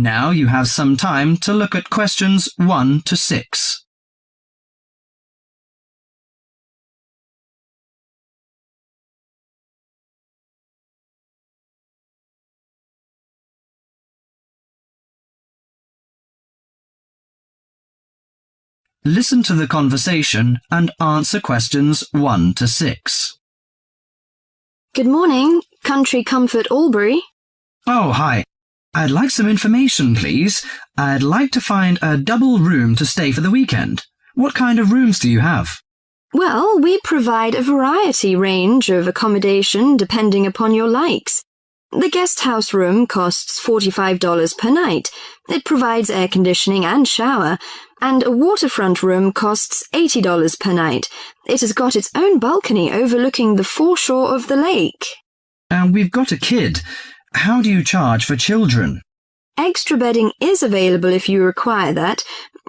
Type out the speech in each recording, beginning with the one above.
Now you have some time to look at questions 1 to 6. Listen to the conversation and answer questions 1 to 6. Good morning, Country Comfort Albury. Oh, hi. I'd like some information, please. I'd like to find a double room to stay for the weekend. What kind of rooms do you have? Well, we provide a variety range of accommodation depending upon your likes. The guest house room costs $45 per night. It provides air conditioning and shower, and a waterfront room costs $80 per night. It has got its own balcony overlooking the foreshore of the lake. We've got a kid. How do you charge for children? Extra bedding is available if you require that.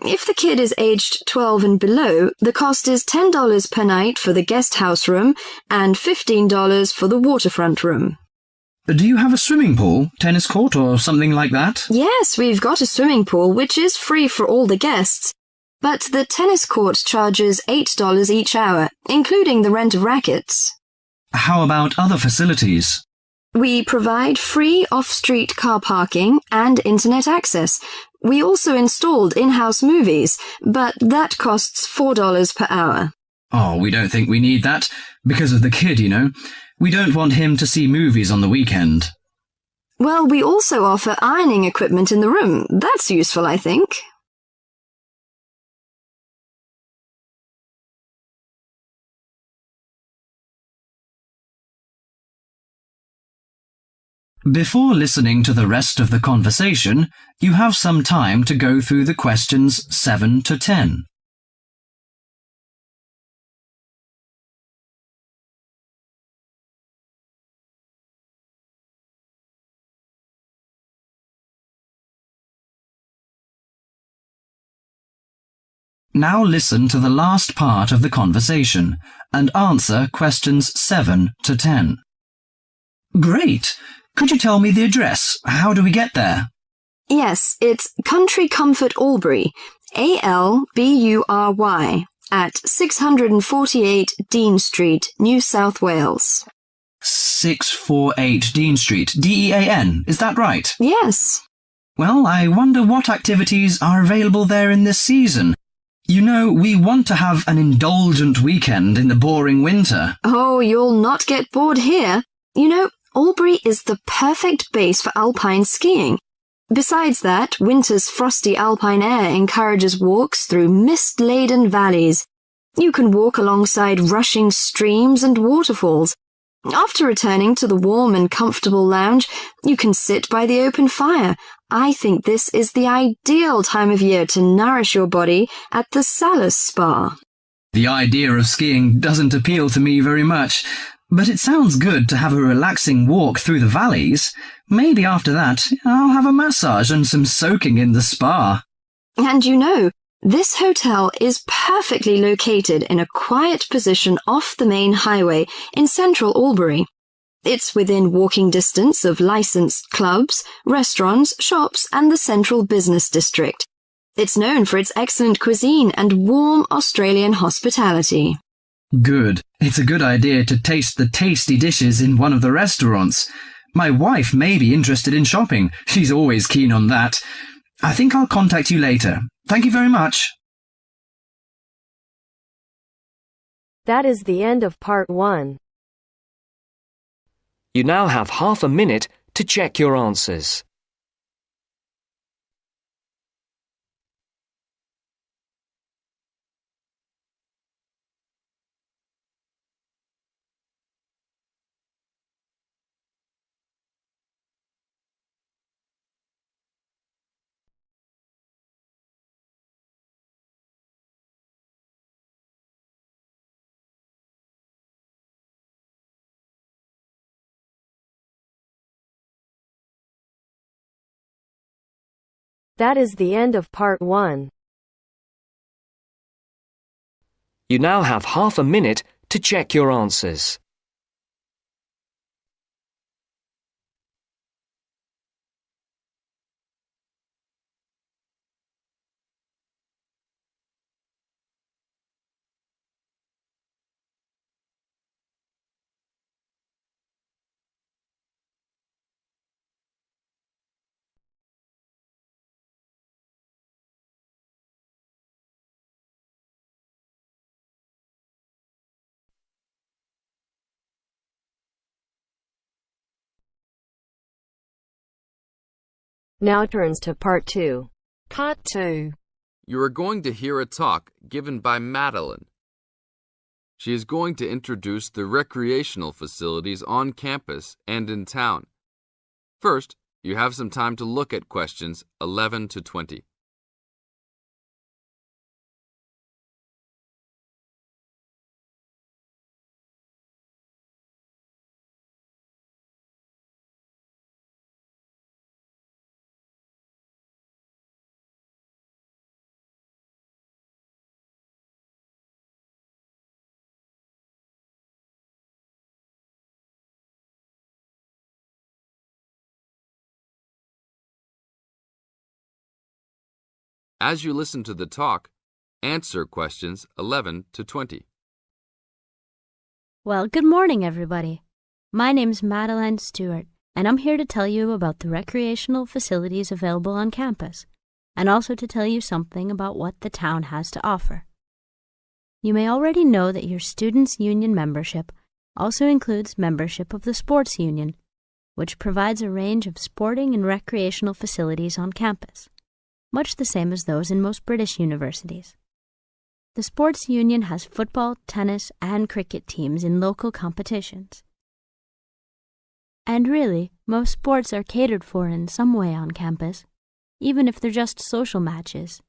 If the kid is aged 12 and below, the cost is $10 per night for the guest house room and $15 for the waterfront room. Do you have a swimming pool, tennis court or something like that? Yes, we've got a swimming pool which is free for all the guests. But the tennis court charges $8 each hour, including the rent of rackets. How about other facilities? We provide free off-street car parking and internet access. We also installed in-house movies, but that costs $4 per hour. Oh, we don't think we need that. Because of the kid, you know. We don't want him to see movies on the weekend. Well, we also offer ironing equipment in the room. That's useful, I think. Before listening to the rest of the conversation, you have some time to go through the questions 7 to 10. Now listen to the last part of the conversation and answer questions 7 to 10. Great! Could you tell me the address? How do we get there? Yes, it's Country Comfort Albury, Albury, at 648 Dean Street, New South Wales. 648 Dean Street, Dean, is that right? Yes. Well, I wonder what activities are available there in this season. You know, we want to have an indulgent weekend in the boring winter. Oh, you'll not get bored here. You know, Albury is the perfect base for alpine skiing. Besides that, winter's frosty alpine air encourages walks through mist-laden valleys. You can walk alongside rushing streams and waterfalls. After returning to the warm and comfortable lounge, you can sit by the open fire. I think this is the ideal time of year to nourish your body at the Salus Spa. The idea of skiing doesn't appeal to me very much, but it sounds good to have a relaxing walk through the valleys. Maybe after that, I'll have a massage and some soaking in the spa. And you know, this hotel is perfectly located in a quiet position off the main highway in central Albury. It's within walking distance of licensed clubs, restaurants, shops, and the central business district. It's known for its excellent cuisine and warm Australian hospitality. Good. It's a good idea to taste the tasty dishes in one of the restaurants. My wife may be interested in shopping. She's always keen on that. I think I'll contact you later. Thank you very much. That is the end of part 1. You now have half a minute to check your answers. That is the end of part 1. You now have half a minute to check your answers. Now turns to part 2. Part 2. You are going to hear a talk given by Madeline. She is going to introduce the recreational facilities on campus and in town. First, you have some time to look at questions 11 to 20. As you listen to the talk, answer questions 11 to 20. Well, good morning, everybody. My name's Madeline Stewart, and I'm here to tell you about the recreational facilities available on campus, and also to tell you something about what the town has to offer. You may already know that your students' union membership also includes membership of the sports union, which provides a range of sporting and recreational facilities on campus, much the same as those in most British universities. The sports union has football, tennis, and cricket teams in local competitions. And really, most sports are catered for in some way on campus, even if they're just social matches.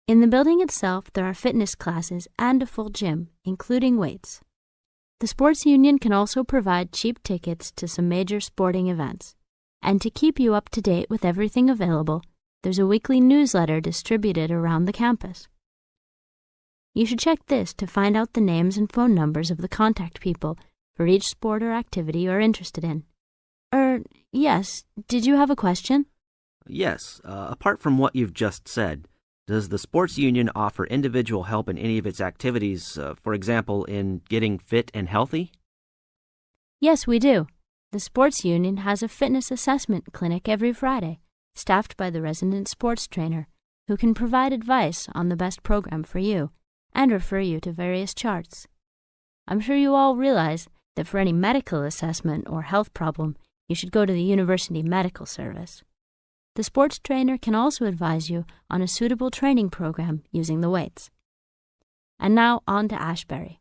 In the building itself, there are fitness classes and a full gym, including weights. The sports union can also provide cheap tickets to some major sporting events. And to keep you up to date with everything available, there's a weekly newsletter distributed around the campus. You should check this to find out the names and phone numbers of the contact people for each sport or activity you're interested in. Yes, did you have a question? Yes, apart from what you've just said, does the sports union offer individual help in any of its activities, for example, in getting fit and healthy? Yes, we do. The sports union has a fitness assessment clinic every Friday, staffed by the resident sports trainer, who can provide advice on the best program for you and refer you to various charts. I'm sure you all realize that for any medical assessment or health problem, you should go to the University Medical Service. The sports trainer can also advise you on a suitable training program using the weights. And now on to Ashbury.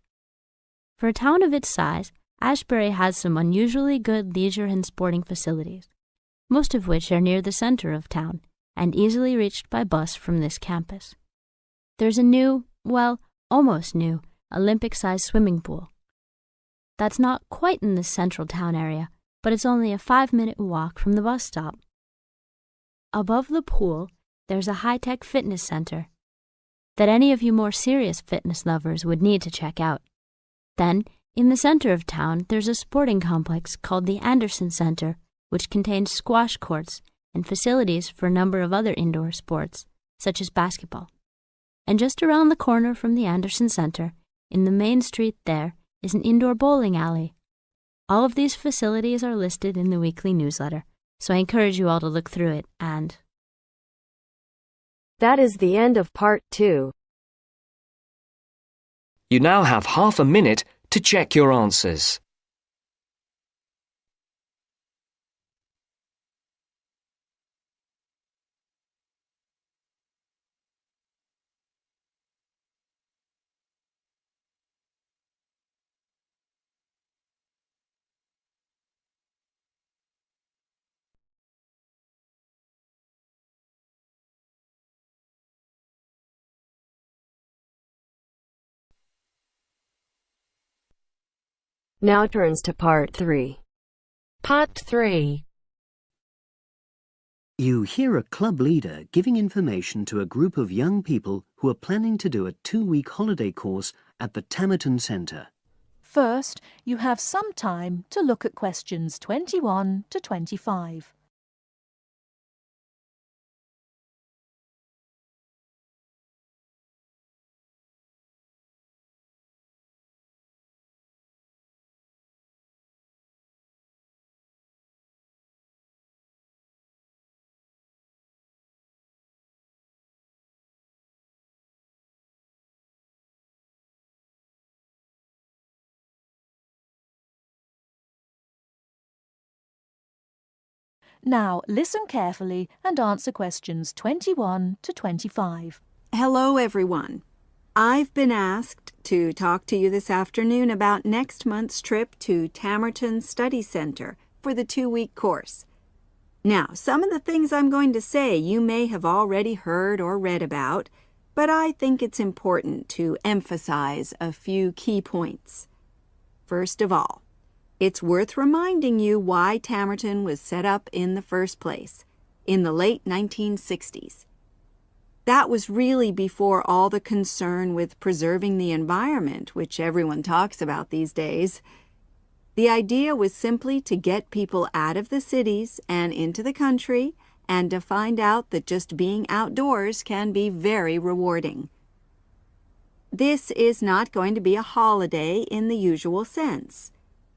For a town of its size, Ashbury has some unusually good leisure and sporting facilities, most of which are near the center of town and easily reached by bus from this campus. There's a new, well, almost new, Olympic-sized swimming pool. That's not quite in the central town area, but it's only a 5-minute walk from the bus stop. Above the pool, there's a high-tech fitness center that any of you more serious fitness lovers would need to check out. Then, in the center of town, there's a sporting complex called the Anderson Center, which contains squash courts and facilities for a number of other indoor sports, such as basketball. And just around the corner from the Anderson Center, in the main street there, is an indoor bowling alley. All of these facilities are listed in the weekly newsletter, so I encourage you all to look through it and... That is the end of part 2. You now have half a minute to check your answers. Now turns to part 3. Part 3. You hear a club leader giving information to a group of young people who are planning to do a 2-week holiday course at the Tamerton Centre. First, you have some time to look at questions 21 to 25. Now listen carefully and answer questions 21 to 25. Hello, everyone. I've been asked to talk to you this afternoon about next month's trip to Tamerton Study Center for the 2-week course. Now, some of the things I'm going to say you may have already heard or read about, but I think it's important to emphasize a few key points. First of all, it's worth reminding you why Tamerton was set up in the first place, in the late 1960s. That was really before all the concern with preserving the environment, which everyone talks about these days. The idea was simply to get people out of the cities and into the country and to find out that just being outdoors can be very rewarding. This is not going to be a holiday in the usual sense.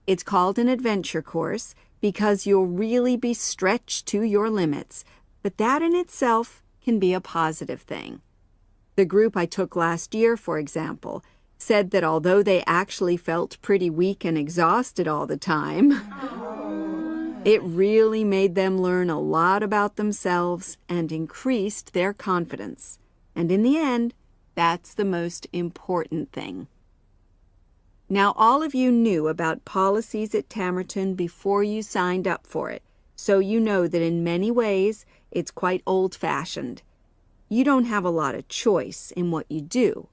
It's called an adventure course because you'll really be stretched to your limits, but that in itself can be a positive thing. The group I took last year, for example, said that although they actually felt pretty weak and exhausted all the time, it really made them learn a lot about themselves and increased their confidence. And in the end, that's the most important thing. Now, all of you knew about policies at Tamerton before you signed up for it, so you know that in many ways it's quite old-fashioned. You don't have a lot of choice in what you do.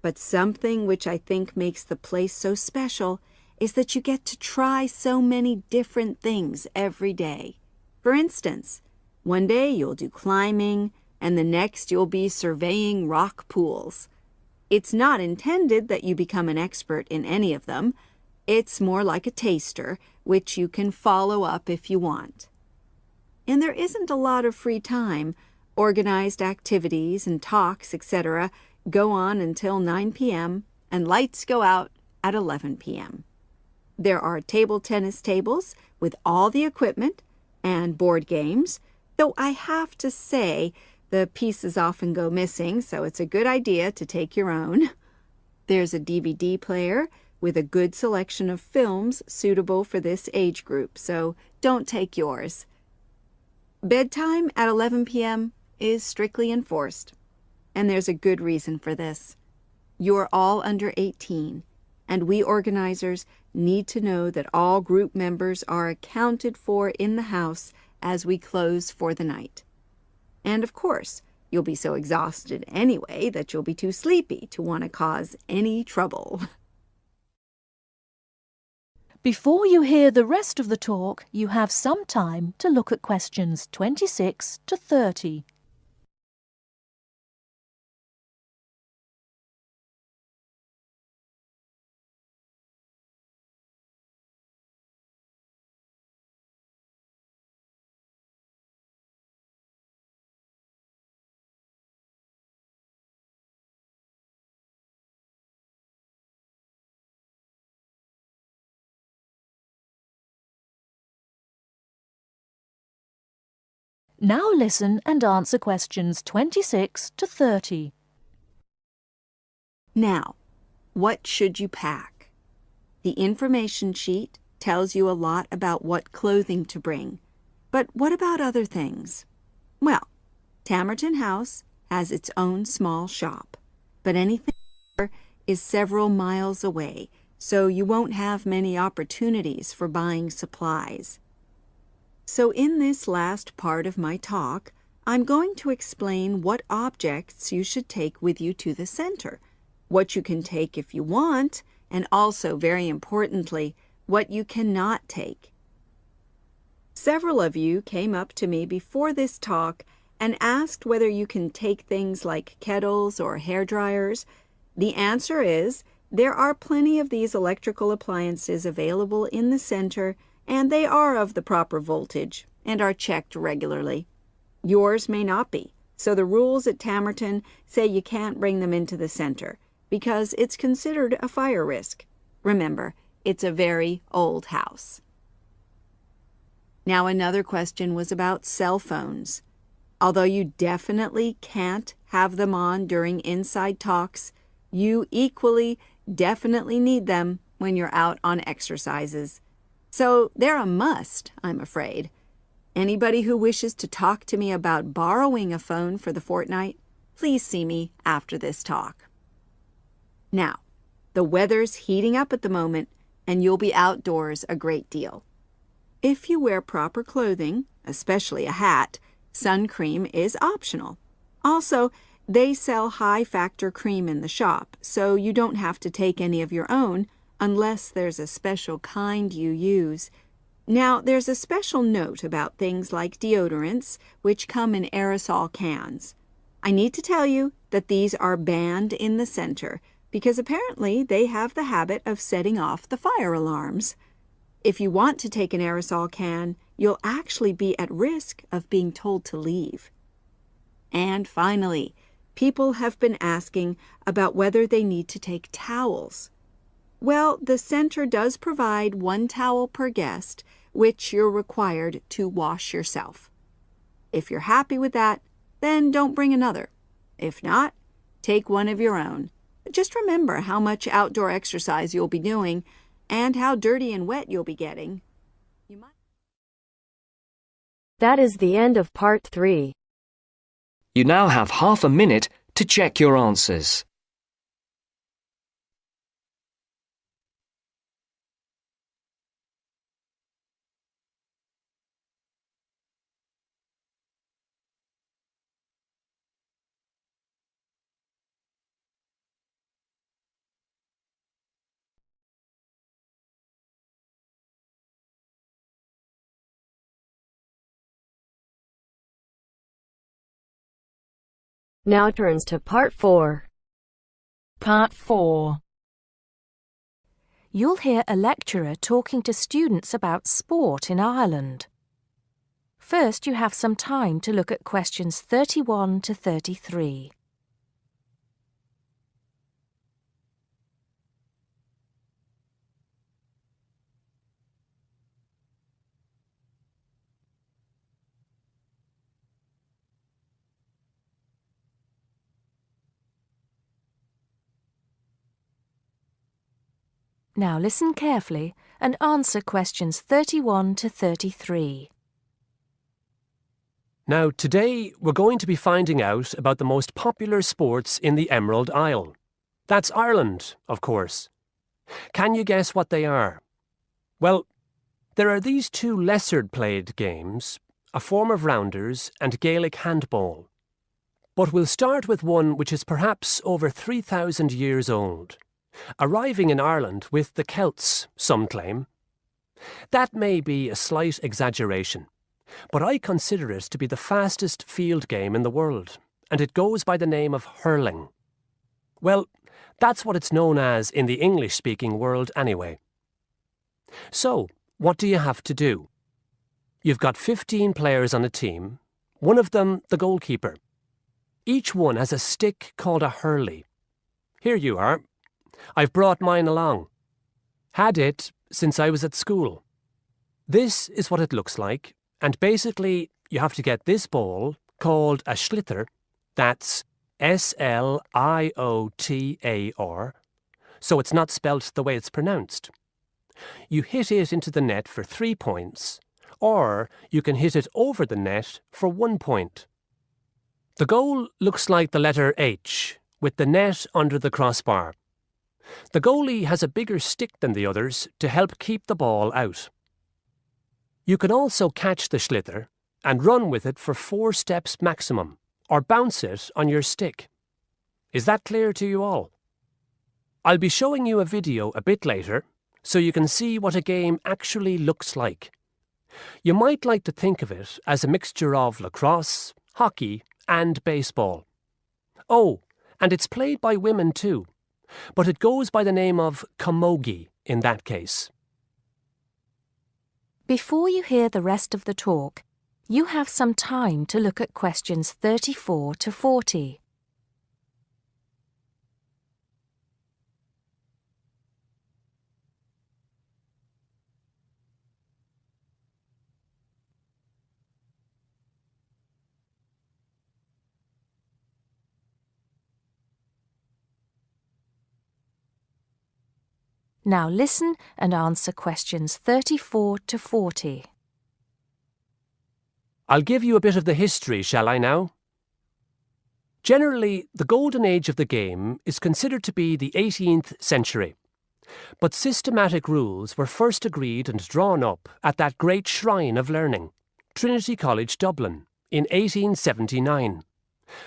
But something which I think makes the place so special is that you get to try so many different things every day. For instance, one day you'll do climbing, and the next you'll be surveying rock pools. It's not intended that you become an expert in any of them. It's more like a taster, which you can follow up if you want. And there isn't a lot of free time. Organized activities and talks, etc., go on until 9 p.m., and lights go out at 11 p.m. There are table tennis tables with all the equipment and board games, though I have to say the pieces often go missing, so it's a good idea to take your own. There's a DVD player with a good selection of films suitable for this age group, so don't take yours. Bedtime at 11 p.m. is strictly enforced. And there's a good reason for this. You're all under 18, and we organizers need to know that all group members are accounted for in the house as we close for the night. And of course, you'll be so exhausted anyway that you'll be too sleepy to want to cause any trouble. Before you hear the rest of the talk, you have some time to look at questions 26 to 30. Now listen and answer questions 26 to 30. Now, what should you pack? The information sheet tells you a lot about what clothing to bring. But what about other things? Well, Tamerton House has its own small shop, but anything there is several miles away, so you won't have many opportunities for buying supplies. So in this last part of my talk, I'm going to explain what objects you should take with you to the center, what you can take if you want, and also, very importantly, what you cannot take. Several of you came up to me before this talk and asked whether you can take things like kettles or hair dryers. The answer is there are plenty of these electrical appliances available in the center, and they are of the proper voltage and are checked regularly. Yours may not be, so the rules at Tamerton say you can't bring them into the center because it's considered a fire risk. Remember, it's a very old house. Now, another question was about cell phones. Although you definitely can't have them on during inside talks, you equally definitely need them when you're out on exercises. So they're a must, I'm afraid. Anybody who wishes to talk to me about borrowing a phone for the fortnight, please see me after this talk. Now, the weather's heating up at the moment, and you'll be outdoors a great deal. If you wear proper clothing, especially a hat, sun cream is optional. Also, they sell high-factor cream in the shop, so you don't have to take any of your own unless there's a special kind you use. Now, there's a special note about things like deodorants, which come in aerosol cans. I need to tell you that these are banned in the center because apparently they have the habit of setting off the fire alarms. If you want to take an aerosol can, you'll actually be at risk of being told to leave. And finally, people have been asking about whether they need to take towels. Well, the center does provide 1 towel per guest, which you're required to wash yourself. If you're happy with that, then don't bring another. If not, take one of your own. Just remember how much outdoor exercise you'll be doing and how dirty and wet you'll be getting. That is the end of part 3. You now have half a minute to check your answers. Now turns to part 4. Part 4. You'll hear a lecturer talking to students about sport in Ireland. First, you have some time to look at questions 31 to 33. Now listen carefully and answer questions 31 to 33. Now, today we're going to be finding out about the most popular sports in the Emerald Isle. That's Ireland, of course. Can you guess what they are? Well, there are these 2 lesser-played games, a form of rounders and Gaelic handball. But we'll start with one which is perhaps over 3,000 years old, arriving in Ireland with the Celts, some claim. That may be a slight exaggeration, but I consider it to be the fastest field game in the world, and it goes by the name of hurling. Well, that's what it's known as in the English-speaking world anyway. So, what do you have to do? You've got 15 players on a team, one of them the goalkeeper. Each one has a stick called a hurley. Here you are. I've brought mine along. Had it since I was at school. This is what it looks like, and basically you have to get this ball, called a sliotar, that's S-L-I-O-T-A-R, so it's not spelt the way it's pronounced. You hit it into the net for 3 points, or you can hit it over the net for 1 point. The goal looks like the letter H, with the net under the crossbar. The goalie has a bigger stick than the others to help keep the ball out. You can also catch the sliotar and run with it for 4 steps maximum, or bounce it on your stick. Is that clear to you all? I'll be showing you a video a bit later, so you can see what a game actually looks like. You might like to think of it as a mixture of lacrosse, hockey, and baseball. Oh, and it's played by women too, but it goes by the name of camogie in that case. Before you hear the rest of the talk, you have some time to look at questions 34 to 40. Now listen and answer questions 34 to 40. I'll give you a bit of the history, shall I now? Generally, the golden age of the game is considered to be the 18th century. But systematic rules were first agreed and drawn up at that great shrine of learning, Trinity College Dublin, in 1879,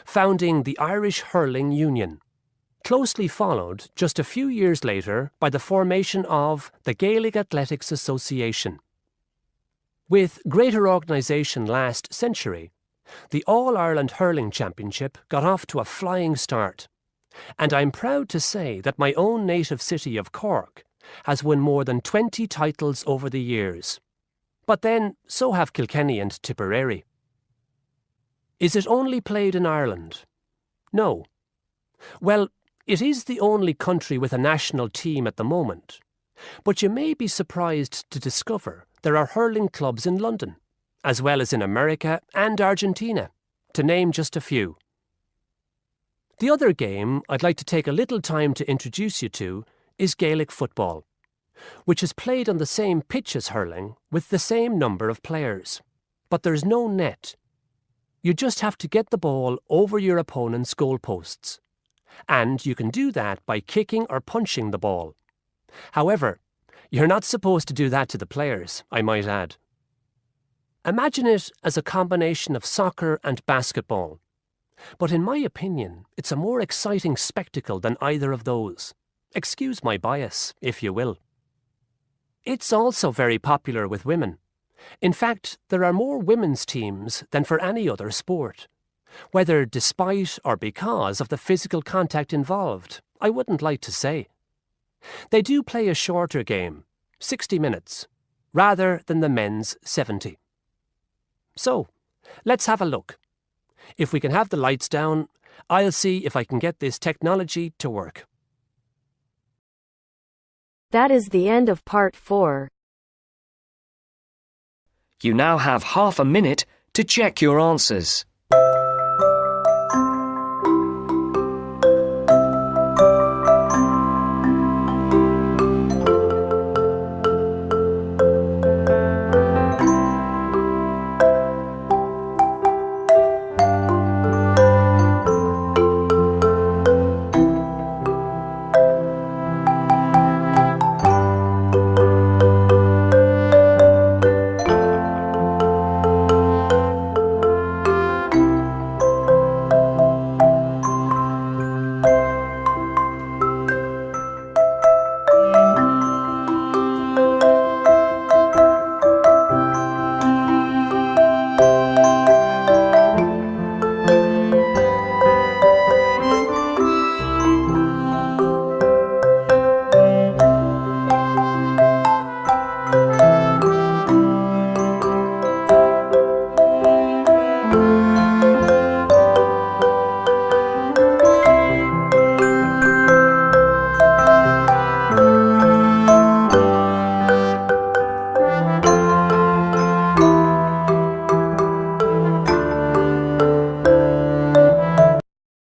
founding the Irish Hurling Union, closely followed just a few years later by the formation of the Gaelic Athletics Association. With greater organisation last century, the All-Ireland Hurling Championship got off to a flying start, and I'm proud to say that my own native city of Cork has won more than 20 titles over the years. But then, so have Kilkenny and Tipperary. Is it only played in Ireland? No. Well, it is the only country with a national team at the moment, but you may be surprised to discover there are hurling clubs in London, as well as in America and Argentina, to name just a few. The other game I'd like to take a little time to introduce you to is Gaelic football, which is played on the same pitch as hurling with the same number of players, but there's no net. You just have to get the ball over your opponent's goalposts, and you can do that by kicking or punching the ball. However, you're not supposed to do that to the players, I might add. Imagine it as a combination of soccer and basketball. But in my opinion, it's a more exciting spectacle than either of those. Excuse my bias, if you will. It's also very popular with women. In fact, there are more women's teams than for any other sport. Whether despite or because of the physical contact involved, I wouldn't like to say. They do play a shorter game, 60 minutes, rather than the men's 70. So, let's have a look. If we can have the lights down, I'll see if I can get this technology to work. That is the end of part 4. You now have half a minute to check your answers.